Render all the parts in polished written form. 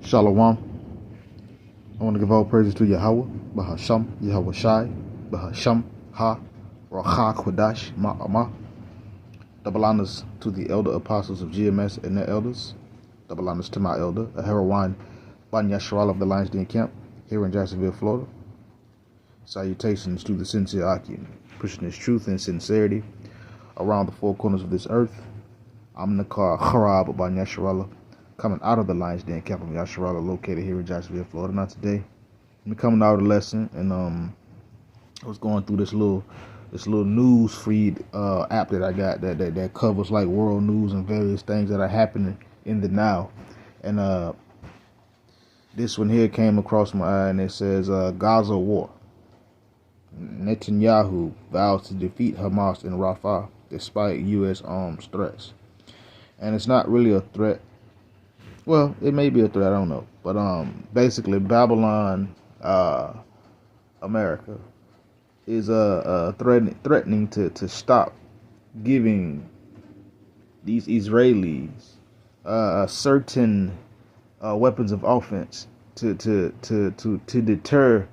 Shalom. I want to give all praises to Yahweh, Bahasham, Yahweh Shai, Bahasham, Ha, Racha Kodash, Ma'amah. Double honors to the elder apostles of GMS and their elders. Double honors to my elder, a heroine, Ban Yasharal of the Lions Den Camp, here in Jacksonville, Florida. Salutations to the sincere Akim, pushing his truth and sincerity around the four corners of this earth. I'm Nakar Harab Ban Yasharallah, coming out of the Lions Den Camp of Yasharallah, located here in Jacksonville, Florida. Not today. I'm coming out of the lesson, and I was going through this little news feed app that I got that covers like world news and various things that are happening in the now. And this one here came across my eye, and it says Gaza war. Netanyahu vows to defeat Hamas in Rafah despite U.S. arms threats. And it's not really a threat. Well, it may be a threat, I don't know. But basically, Babylon, America, is threatening to stop giving these Israelis certain weapons of offense to deter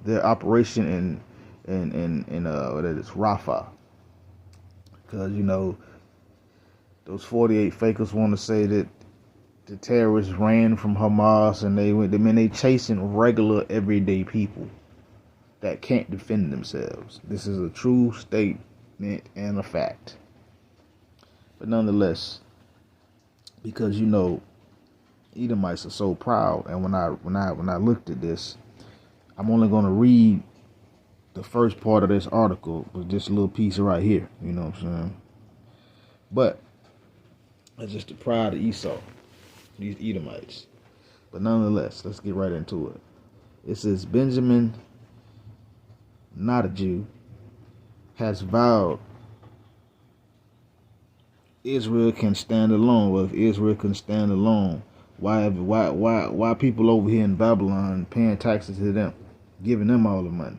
their operation in what it is, Rafah. Because those 48 fakers want to say that the terrorists ran from Hamas and they chasing regular everyday people that can't defend themselves. This is a true statement and a fact. But nonetheless, because Edomites are so proud, and when I looked at this, I'm only going to read the first part of this article, with this little piece right here. You know what I'm saying? But that's just the pride of Esau, these Edomites. But nonetheless, let's get right into it. It says Benjamin, not a Jew, has vowed Israel can stand alone. Well, if Israel can stand alone, why people over here in Babylon paying taxes to them, giving them all the money?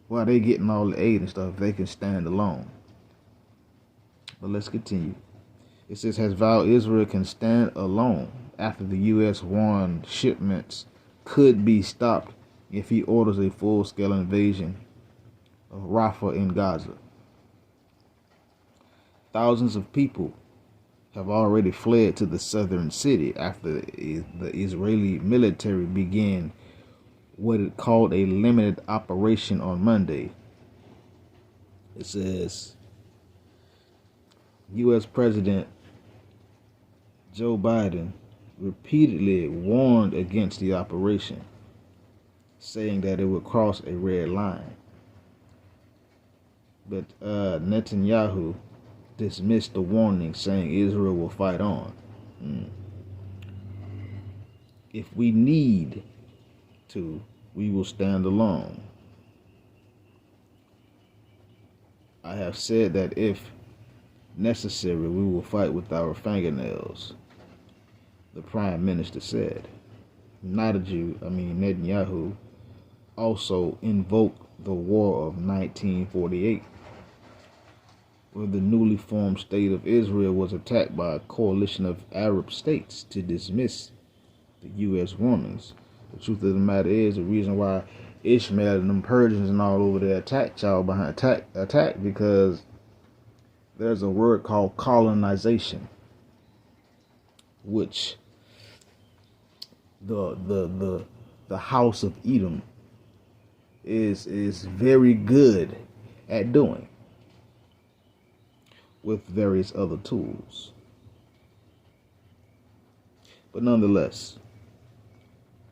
Why they getting all the aid and stuff if they can stand alone? But let's continue. It says, has vowed Israel can stand alone after the U.S. warned shipments could be stopped if he orders a full-scale invasion of Rafah in Gaza. Thousands of people have already fled to the southern city after the Israeli military began what it called a limited operation on Monday. It says U.S. President Joe Biden repeatedly warned against the operation, saying that it would cross a red line. But Netanyahu dismissed the warning, saying Israel will fight on. If we need to, we will stand alone. I have said that if necessary, we will fight with our fingernails, the Prime Minister said. Not a Jew, Netanyahu, also invoked the War of 1948, where the newly formed state of Israel was attacked by a coalition of Arab states to dismiss the U.S. warnings. The truth of the matter is, the reason why Ishmael and them Persians and all over there attacked y'all behind attack because there's a word called colonization, which the house of Edom is very good at doing with various other tools. But nonetheless,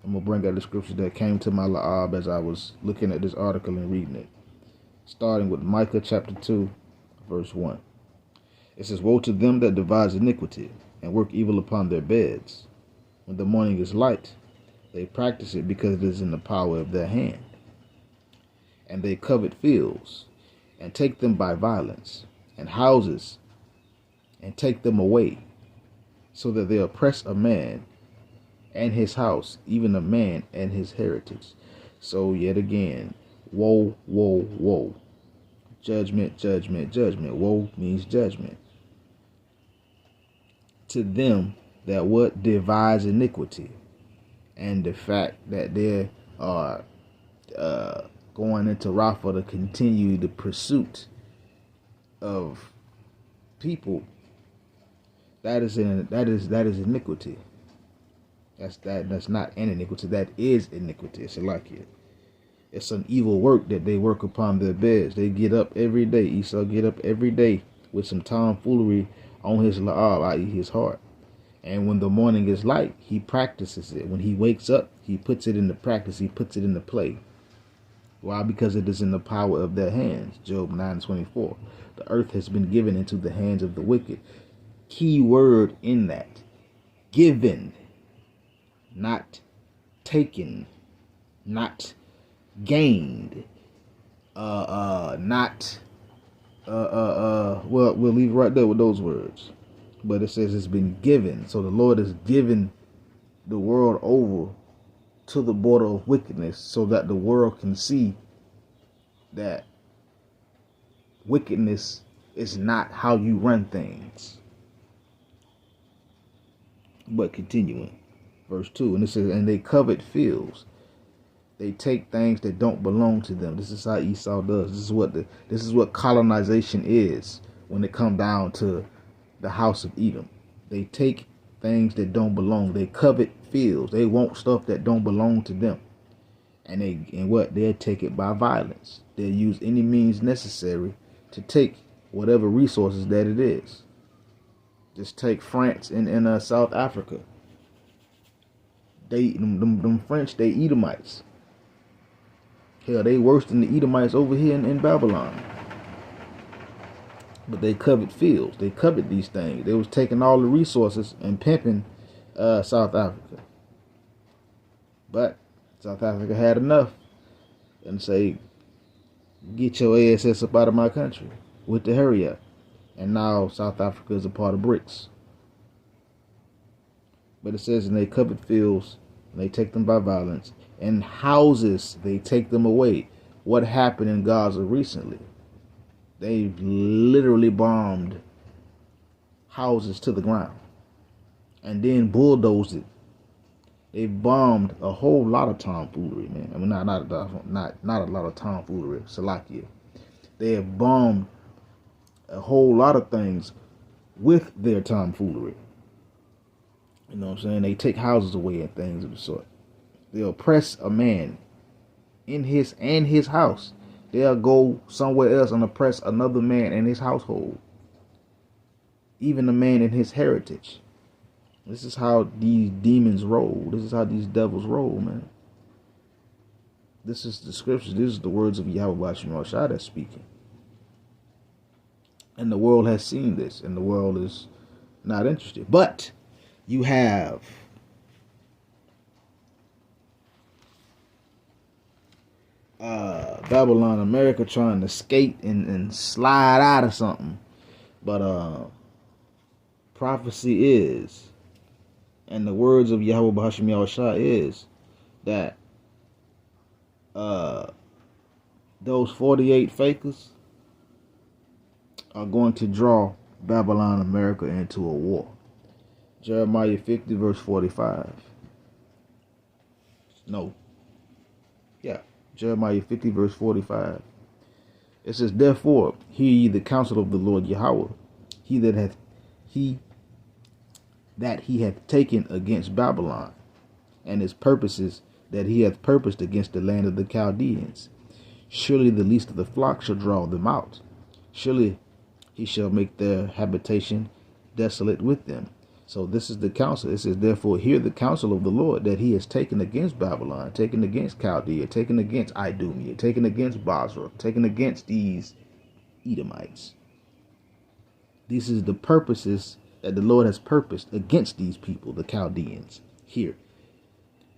I'm going to bring out the scriptures that came to my la'ab as I was looking at this article and reading it. Starting with Micah chapter 2, verse 1. It says, woe to them that devise iniquity and work evil upon their beds. When the morning is light, they practice it because it is in the power of their hand. And they covet fields and take them by violence, and houses and take them away, so that they oppress a man and his house, even a man and his heritage. So yet again, woe, woe, woe. Judgment, judgment, judgment. Woe means judgment. To them that what devise iniquity and the fact that they are going into Rafah to continue the pursuit of people, that is iniquity. That's not an iniquity. That is iniquity. It's like it. It's an evil work that they work upon their beds. They get up every day. Esau get up every day with some tomfoolery on his la'ab, i.e. his heart. And when the morning is light, he practices it. When he wakes up, he puts it into practice. He puts it into play. Why? Because it is in the power of their hands. Job 9:24. The earth has been given into the hands of the wicked. Key word in that. Given. Not taken. Not gained. Not well, we'll leave right there with those words. But it says it's been given. So the Lord has given the world over to the border of wickedness so that the world can see that wickedness is not how you run things. But continuing, verse 2, and it says, and they covet fields. They take things that don't belong to them. This is how Esau does. This is what colonization is when it comes down to the house of Edom. They take things that don't belong. They covet fields. They want stuff that don't belong to them. And they'll take it by violence. They'll use any means necessary to take whatever resources that it is. Just take France in South Africa. Them French, they Edomites. Hell, they worse than the Edomites over here in Babylon. But they covet fields. They covet these things. They was taking all the resources and pimping South Africa. But South Africa had enough and say, get your ass up out of my country with the hurry up. And now South Africa is a part of BRICS. But it says, and they covet fields, and they take them by violence. And houses, they take them away. What happened in Gaza recently? They literally bombed houses to the ground and then bulldozed it. They bombed a whole lot of tomfoolery, man. I mean, not a lot of tomfoolery, Salakia. They have bombed a whole lot of things with their tomfoolery. You know what I'm saying? They take houses away and things of the sort. They oppress a man in his house. They'll go somewhere else and oppress another man in his household. Even a man in his heritage. This is how these demons roll. This is how these devils roll, man. This is the scriptures. This is the words of Yahweh Shah that's speaking. And the world has seen this. And the world is not interested. But you have Babylon, America trying to skate and slide out of something. But prophecy is, and the words of Yahweh B'Hashem Yahushua is, that those 48 fakers are going to draw Babylon, America into a war. Jeremiah 50 verse 45. Jeremiah 50 verse 45. It says, therefore, hear ye the counsel of the Lord Yahweh, he that he hath taken against Babylon, and his purposes that he hath purposed against the land of the Chaldeans. Surely the least of the flock shall draw them out. Surely he shall make their habitation desolate with them. So this is the counsel. It says, therefore, hear the counsel of the Lord that he has taken against Babylon, taken against Chaldea, taken against Idumea, taken against Basra, taken against these Edomites. These is the purposes that the Lord has purposed against these people, the Chaldeans. Here,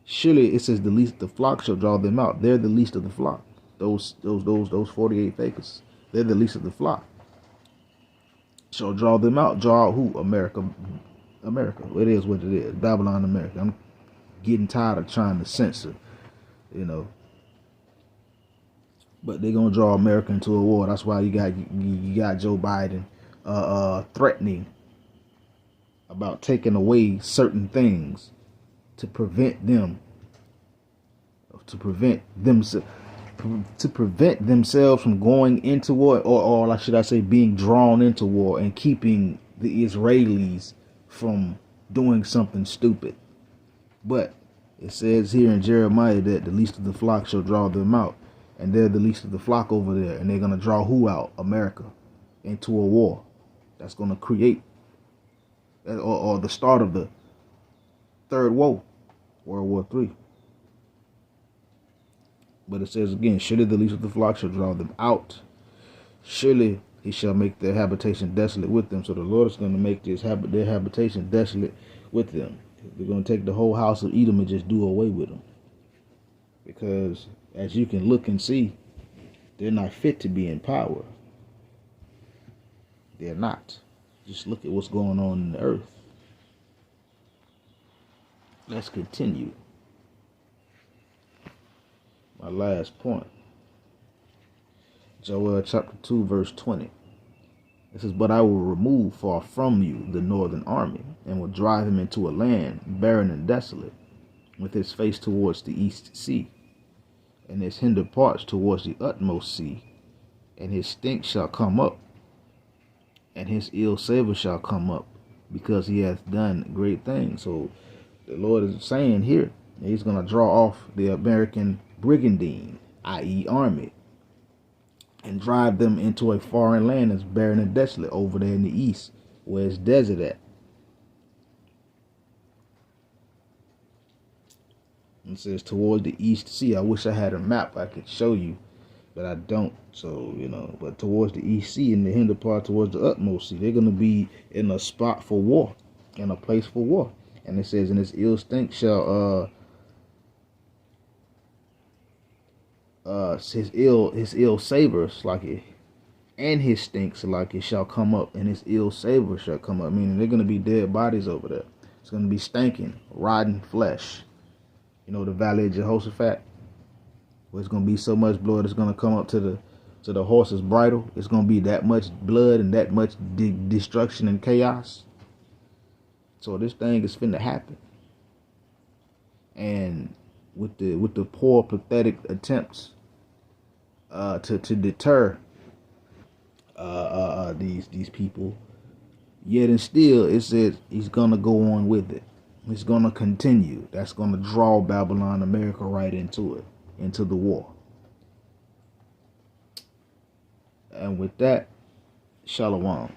surely it says, the least of the flock shall draw them out. They're the least of the flock. Those 48 fakers. They're the least of the flock. Shall draw them out. Draw out who? America. It is what it is. Babylon, America. I'm getting tired of trying to censor, But they're gonna draw America into a war. That's why you got Joe Biden threatening about taking away certain things to prevent them to prevent themselves from going into war, or should I say, being drawn into war, and keeping the Israelis from doing something stupid. But it says here in Jeremiah that the least of the flock shall draw them out, and they're the least of the flock over there, and they're gonna draw who out? America, into a war that's gonna create or the start of the third woe, World War III. But it says again, surely the least of the flock shall draw them out. Surely he shall make their habitation desolate with them. So the Lord is going to make their habitation desolate with them. They're going to take the whole house of Edom and just do away with them. Because as you can look and see, they're not fit to be in power. They're not. Just look at what's going on in the earth. Let's continue. My last point. Joel chapter 2 verse 20. It says, but I will remove far from you the northern army, and will drive him into a land barren and desolate, with his face towards the east sea, and his hinder parts towards the utmost sea. And his stink shall come up, and his ill savor shall come up, because he hath done great things. So the Lord is saying here, he's going to draw off the American brigandine, i.e. army, and drive them into a foreign land that's barren and desolate over there in the east, where it's desert at. It says toward the east sea. I wish I had a map I could show you, but I don't. So, but towards the east sea, and the hinder part towards the utmost sea, they're going to be in a spot for war, in a place for war. And it says, and his ill stink shall his ill savor, and his stinks like it shall come up, and his ill savor shall come up. Meaning they're gonna be dead bodies over there. It's gonna be stinking, rotten flesh. The valley of Jehoshaphat, where it's gonna be so much blood, it's gonna come up to the horse's bridle. It's gonna be that much blood and that much destruction and chaos. So this thing is finna happen. And with the poor, pathetic attempts to deter these people, yet and still it says he's gonna go on with it. He's gonna continue. That's gonna draw Babylon, America, right into it, into the war. And with that, shalom.